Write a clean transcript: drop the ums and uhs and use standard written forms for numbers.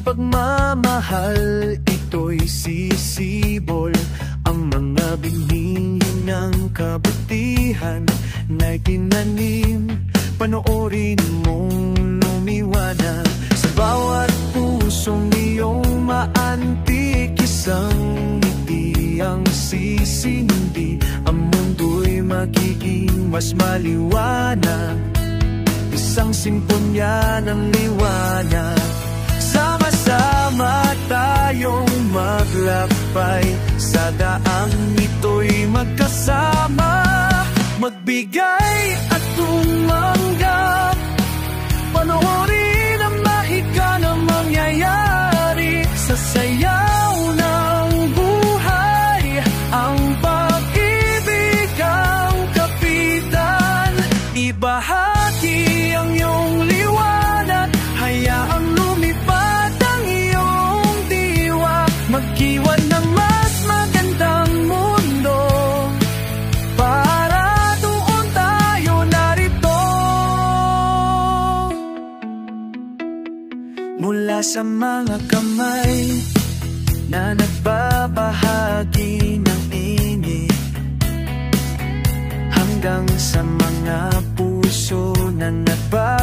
pagmamahal, ito'y sisibol. Ang mga binhi ng kabutihan na tinanim, panoorin mong lumiwanag. Sa bawat pusong iyong maantik, isang ngiti ang sisindi. Ang mundo'y magiging mas maliwanag, isang simponya ng liwanag. Sama-sama tayong maglakbay, sa daang ito'y magkasama, magbigay at tumanggap. Panoorin ang mahika na mangyayari sa sayaw ng buhay. Ang pag-ibig ang kapitan, ibahagi ang iyong liwanag, hayaang lumipad ang iyong diwa. Mag-iwan ng mas magandang mundo, para doon tayo narito. Mula sa mga kamay na nagbabahagi ng init, hanggang sa mga puso na nagbabahagi